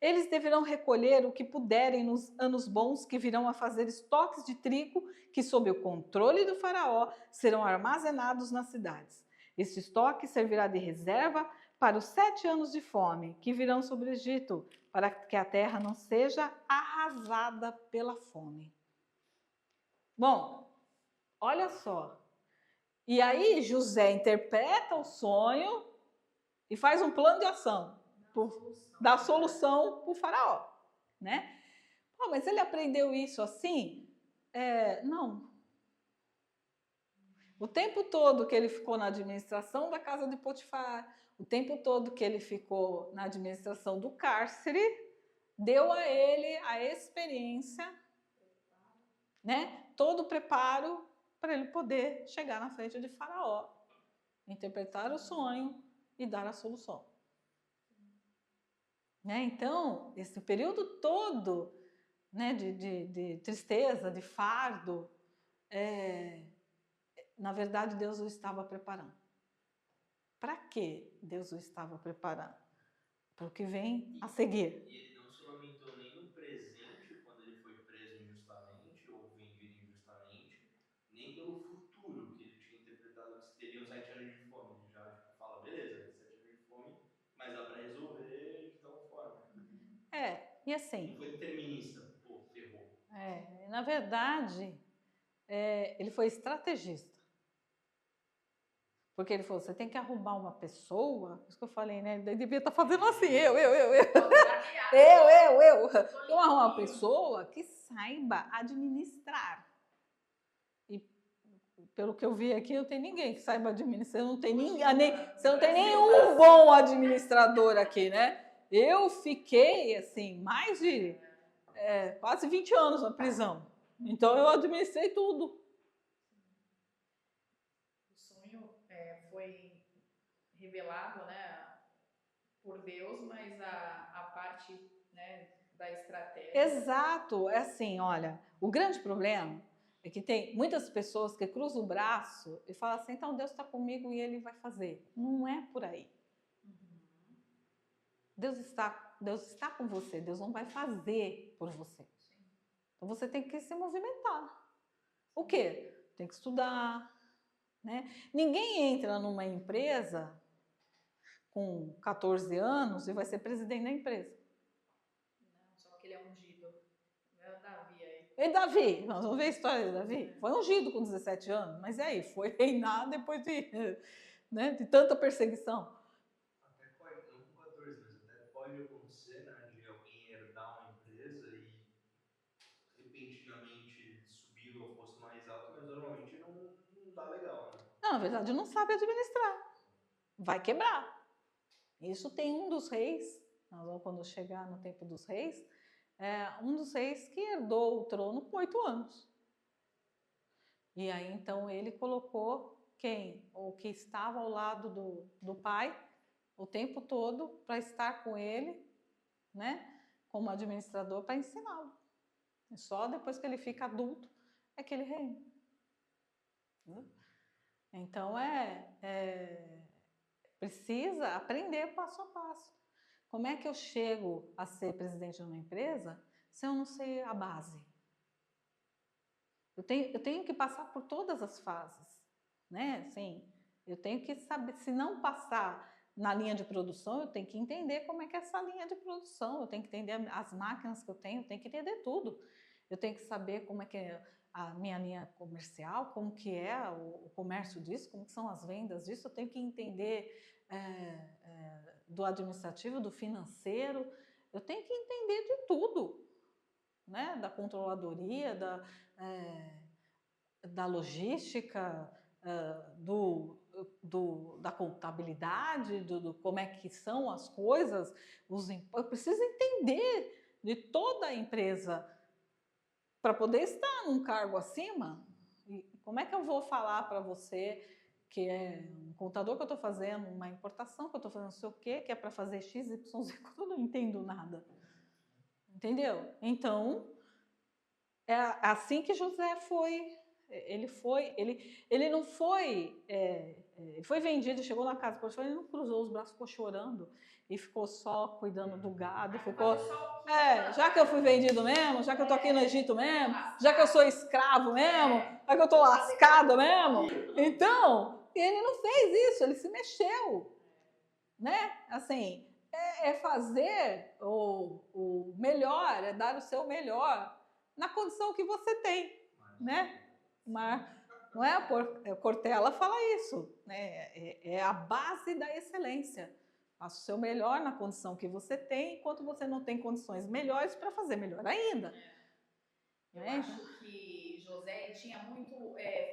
Eles deverão recolher o que puderem nos anos bons, que virão a fazer estoques de trigo, que sob o controle do faraó serão armazenados nas cidades. Este estoque servirá de reserva para os 7 anos de fome que virão sobre o Egito, para que a terra não seja arrasada pela fome. Bom, olha só. E aí José interpreta o sonho e faz um plano de ação, dá solução para o faraó, né? Oh, mas ele aprendeu isso assim? Não. O tempo todo que ele ficou na administração da casa de Potifar, o tempo todo que ele ficou na administração do cárcere, deu a ele a experiência, né? Todo o preparo para ele poder chegar na frente de Faraó, interpretar o sonho e dar a solução. Né? Então, esse período todo, né, de tristeza, de fardo, na verdade Deus o estava preparando. Para que Deus o estava preparando? Para o que vem a seguir. E ele não se lamentou nem no presente, quando ele foi preso injustamente ou vendido injustamente, nem pelo futuro, que ele tinha interpretado que teriam 7 anos de fome. Ele já fala, beleza, 7 anos de fome, mas dá para resolver de tal forma. E assim... Não foi determinista, pô, ferrou. Na verdade, ele foi estrategista. Porque ele falou, você tem que arrumar uma pessoa, isso que eu falei, né? Ele devia estar fazendo assim, eu. Então, arrumar uma pessoa que saiba administrar. E pelo que eu vi aqui, não tem ninguém que saiba administrar, você não tem nenhum bom administrador aqui, né? Eu fiquei, assim, mais de quase 20 anos na prisão. Então, eu administrei tudo. O sonho foi revelado, né, por Deus, mas a parte, né, da estratégia... Exato, é assim, olha, o grande problema é que tem muitas pessoas que cruzam o braço e falam assim, então Deus está comigo e Ele vai fazer. Não é por aí. Deus está com você, Deus não vai fazer por você. Então você tem que se movimentar. O quê? Tem que estudar, né? Ninguém entra numa empresa com 14 anos e vai ser presidente da empresa. Não, só que ele é ungido. É o Davi aí. E Davi, nós vamos ver a história de Davi. Foi ungido com 17 anos, mas e aí? Foi reinar depois de tanta perseguição. Até pode, não com 14, mas até pode acontecer, né, de alguém herdar uma empresa e repentinamente subir ao posto mais alto, mas normalmente não dá legal, né? Não, na verdade, não sabe administrar. Vai quebrar. Isso tem um dos reis, nós vamos quando chegar no tempo dos reis, um dos reis que herdou o trono com 8 anos. E aí, então, ele colocou quem? O que estava ao lado do pai o tempo todo para estar com ele, né? Como administrador, para ensiná-lo. E só depois que ele fica adulto é que ele reina. Então, precisa aprender passo a passo. Como é que eu chego a ser presidente de uma empresa se eu não sei a base? Eu tenho que passar por todas as fases, né? Assim, eu tenho que saber, se não passar na linha de produção, eu tenho que entender como é que é essa linha de produção, eu tenho que entender as máquinas que eu tenho que entender tudo. Eu tenho que saber como é que é a minha linha comercial, como que é o comércio disso, como que são as vendas disso, eu tenho que entender do administrativo, do financeiro, eu tenho que entender de tudo, né? Da controladoria, da logística, da contabilidade, do como é que são as coisas, eu preciso entender de toda a empresa para poder estar num cargo acima. E como é que eu vou falar para você que é um contador que eu estou fazendo, uma importação que eu estou fazendo, não sei o quê, que é para fazer X, Y, Z, quando eu não entendo nada? Entendeu? Então, é assim que José foi Ele não foi, ele foi vendido, chegou na casa, ele não cruzou os braços, ficou chorando e ficou só cuidando do gado, ficou, já que eu fui vendido mesmo, já que eu tô aqui no Egito mesmo, já que eu sou escravo mesmo, já que eu tô lascado mesmo, então, ele não fez isso, ele se mexeu, né? Assim, é fazer o melhor, é dar o seu melhor na condição que você tem, né? Mas não é a Cortella fala isso, né? É a base da excelência. Faça o seu melhor na condição que você tem, enquanto você não tem condições melhores para fazer melhor ainda. Eu acho que José tinha muito,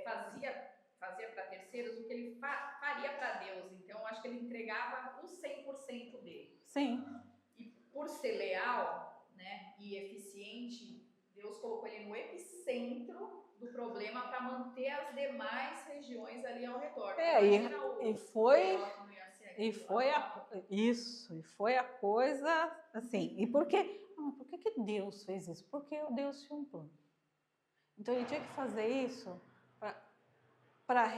fazia para terceiros o que ele faria para Deus. Então, eu acho que ele entregava o 100% dele. Sim. E por ser leal, né, e eficiente, Deus colocou ele no epicentro do problema para manter as demais regiões ali ao redor. E foi a coisa assim. E por quê? Por que Deus fez isso? Porque Deus tinha um plano. Então ele tinha que fazer isso para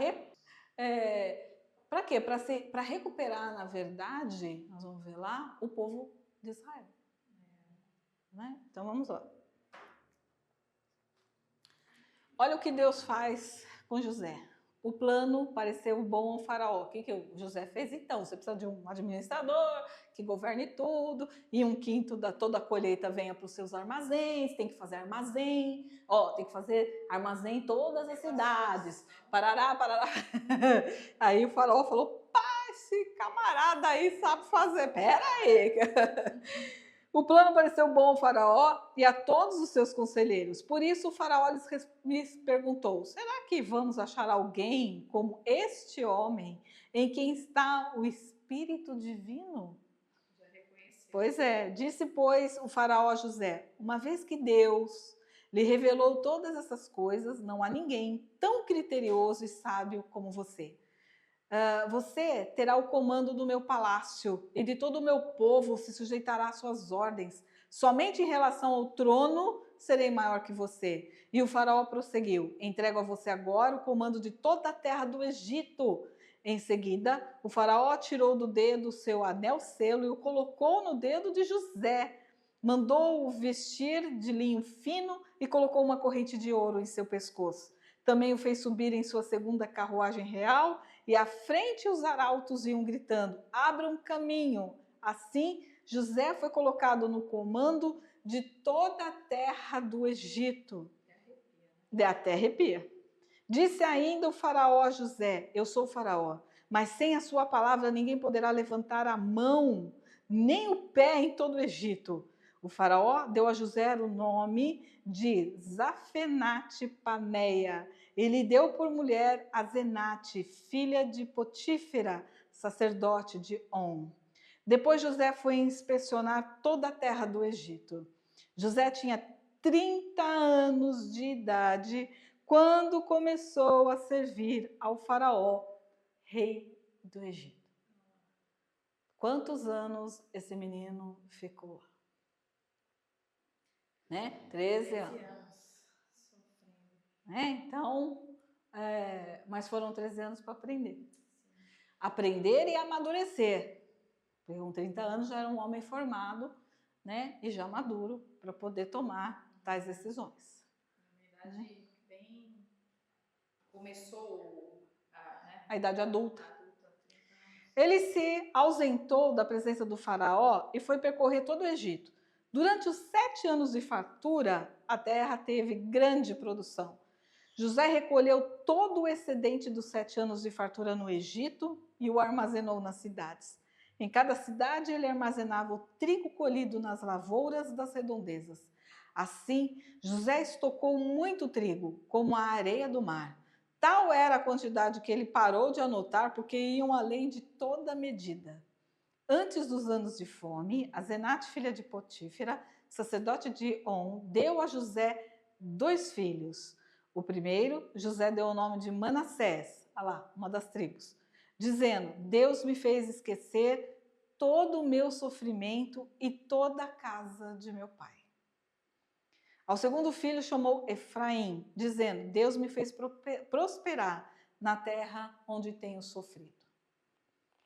quê? Para recuperar, na verdade, nós vamos ver lá, o povo de Israel. Né? Então vamos lá. Olha o que Deus faz com José. O plano pareceu bom ao faraó. O que o José fez? Então, você precisa de um administrador que governe tudo, e 1/5 da toda a colheita venha para os seus armazéns, tem que fazer armazém, tem que fazer armazém em todas as cidades. Parará, parará. Aí o faraó falou, esse camarada aí sabe fazer. Pera aí. O plano pareceu bom ao faraó e a todos os seus conselheiros. Por isso o faraó lhes perguntou, será que vamos achar alguém como este homem em quem está o Espírito Divino? Já reconheci. Pois é, disse pois o faraó a José, uma vez que Deus lhe revelou todas essas coisas, não há ninguém tão criterioso e sábio como você. Você terá o comando do meu palácio e de todo o meu povo se sujeitará às suas ordens. Somente em relação ao trono serei maior que você. E o faraó prosseguiu, entrego a você agora o comando de toda a terra do Egito. Em seguida, o faraó tirou do dedo o seu anel selo e o colocou no dedo de José. Mandou-o vestir de linho fino e colocou uma corrente de ouro em seu pescoço. Também o fez subir em sua segunda carruagem real e à frente os arautos iam gritando, abram caminho. Assim, José foi colocado no comando de toda a terra do Egito. Até arrepia. Disse ainda o faraó a José, eu sou o faraó, mas sem a sua palavra ninguém poderá levantar a mão, nem o pé em todo o Egito. O faraó deu a José o nome de Zafenate Paneia. Ele deu por mulher a Zenate, filha de Potífera, sacerdote de On. Depois José foi inspecionar toda a terra do Egito. José tinha 30 anos de idade quando começou a servir ao faraó, rei do Egito. Quantos anos esse menino ficou lá? Né? 13 anos. Então, mas foram 13 anos para aprender. Aprender e amadurecer. Porque com 30 anos já era um homem formado, né? E já maduro para poder tomar tais decisões. Na verdade, bem... começou a idade adulta. Ele se ausentou da presença do faraó e foi percorrer todo o Egito. Durante os 7 anos de fartura, a terra teve grande produção. José recolheu todo o excedente dos 7 anos de fartura no Egito e o armazenou nas cidades. Em cada cidade ele armazenava o trigo colhido nas lavouras das redondezas. Assim, José estocou muito trigo, como a areia do mar. Tal era a quantidade que ele parou de anotar, porque iam além de toda medida. Antes dos anos de fome, a Zenate, filha de Potífera, sacerdote de On, deu a José 2 filhos. O primeiro, José deu o nome de Manassés, uma das tribos, dizendo, Deus me fez esquecer todo o meu sofrimento e toda a casa de meu pai. Ao segundo filho chamou Efraim, dizendo: Deus me fez prosperar na terra onde tenho sofrido.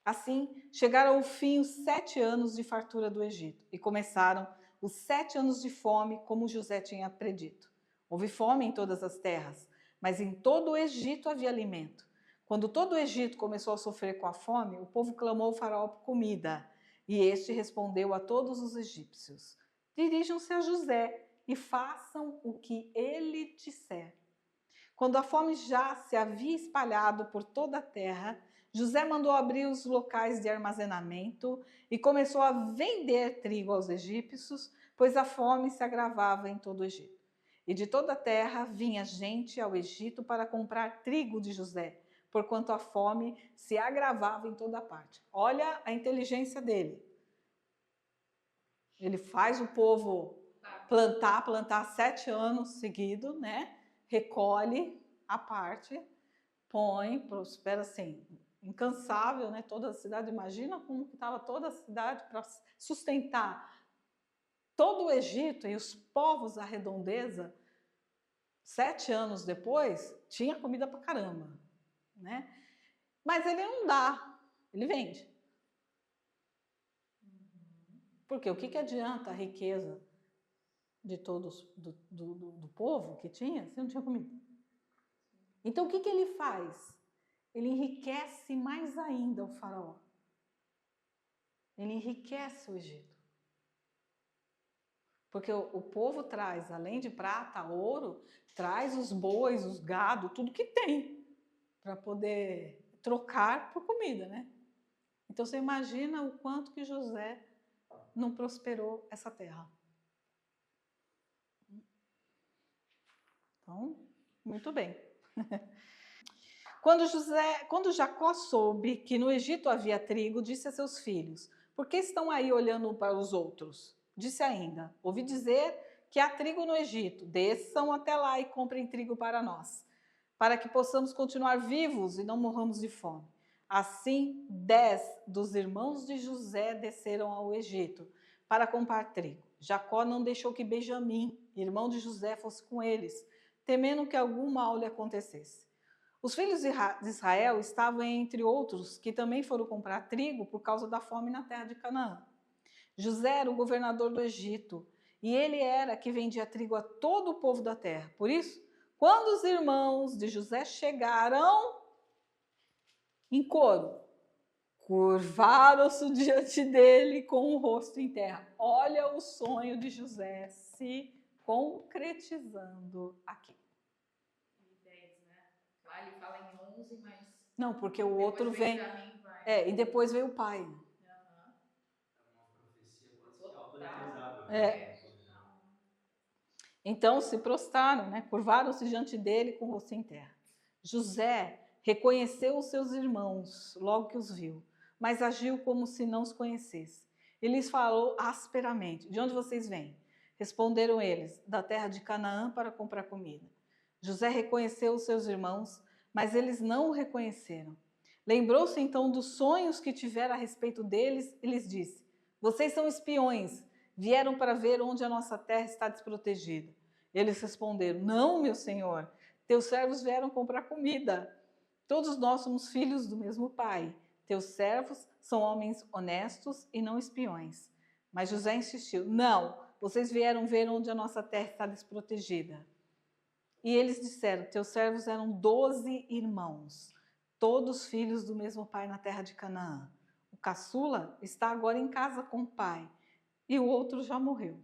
Assim, chegaram ao fim os 7 anos de fartura do Egito, e começaram os 7 anos de fome, como José tinha predito. Houve fome em todas as terras, mas em todo o Egito havia alimento. Quando todo o Egito começou a sofrer com a fome, o povo clamou ao faraó por comida, e este respondeu a todos os egípcios: dirijam-se a José e façam o que ele disser. Quando a fome já se havia espalhado por toda a terra, José mandou abrir os locais de armazenamento e começou a vender trigo aos egípcios, pois a fome se agravava em todo o Egito. E de toda a terra vinha gente ao Egito para comprar trigo de José, porquanto a fome se agravava em toda parte. Olha a inteligência dele. Ele faz o povo plantar 7 anos seguidos, né? Recolhe a parte, põe, prospera assim, incansável, né? Toda a cidade, imagina como estava toda a cidade para sustentar todo o Egito e os povos à redondeza. 7 anos depois, tinha comida para caramba, né? Mas ele não dá, ele vende. Porque o que adianta a riqueza de todos, do povo que tinha, se não tinha comida? Então, o que ele faz? Ele enriquece mais ainda o faraó. Ele enriquece o Egito. Porque o povo traz, além de prata, ouro, traz os bois, os gado, tudo que tem, para poder trocar por comida, né? Então, você imagina o quanto que José não prosperou essa terra. Então, muito bem. Quando Jacó soube que no Egito havia trigo, disse a seus filhos: por que estão aí olhando para os outros? Disse ainda: ouvi dizer que há trigo no Egito. Desçam até lá e comprem trigo para nós, para que possamos continuar vivos e não morramos de fome. Assim, 10 dos irmãos de José desceram ao Egito para comprar trigo. Jacó não deixou que Benjamim, irmão de José, fosse com eles, temendo que algum mal lhe acontecesse. Os filhos de Israel estavam entre outros que também foram comprar trigo por causa da fome na terra de Canaã. José era o governador do Egito e ele era que vendia trigo a todo o povo da terra. Por isso, quando os irmãos de José chegaram em coro, curvaram-se diante dele com o rosto em terra. Olha o sonho de José se concretizando aqui. Lá ele fala em 11, mas... Não, porque o outro vem... e depois veio o pai. É uma profecia quase que autorrealizável. Então se prostraram, né? Curvaram-se diante dele com o rosto em terra. José reconheceu os seus irmãos logo que os viu, mas agiu como se não os conhecesse. E lhes falou asperamente: de onde vocês vêm? Responderam eles: da terra de Canaã, para comprar comida. José reconheceu os seus irmãos, mas eles não o reconheceram. Lembrou-se então dos sonhos que tivera a respeito deles e lhes disse: vocês são espiões, vieram para ver onde a nossa terra está desprotegida. Eles responderam: não, meu senhor, teus servos vieram comprar comida. Todos nós somos filhos do mesmo pai. Teus servos são homens honestos e não espiões. Mas José insistiu: não, vocês vieram ver onde a nossa terra está desprotegida. E eles disseram: teus servos eram 12 irmãos, todos filhos do mesmo pai na terra de Canaã. O caçula está agora em casa com o pai, e o outro já morreu.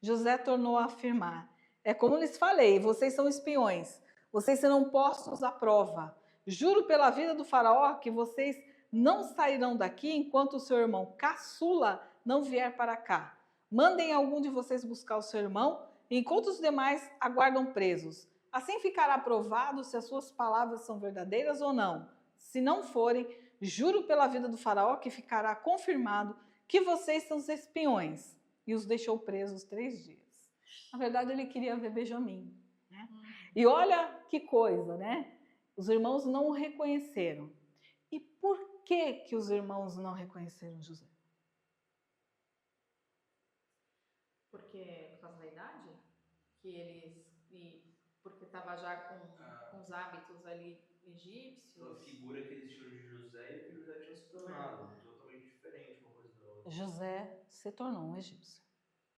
José tornou a afirmar: é como lhes falei, vocês são espiões, vocês serão postos à prova. Juro pela vida do faraó que vocês não sairão daqui enquanto o seu irmão caçula não vier para cá. Mandem algum de vocês buscar o seu irmão, enquanto os demais aguardam presos. Assim ficará provado se as suas palavras são verdadeiras ou não. Se não forem, juro pela vida do faraó que ficará confirmado que vocês são os espiões. E os deixou presos 3 dias. Na verdade, ele queria ver Benjamim, né? E olha que coisa, né? Os irmãos não o reconheceram. E por que os irmãos não reconheceram José? Porque por causa da idade? que porque estava já com os hábitos ali A egípcios. figura que eles tinham de José e o que José tinha se tornado, totalmente diferente uma coisa da outra. José se tornou um egípcio.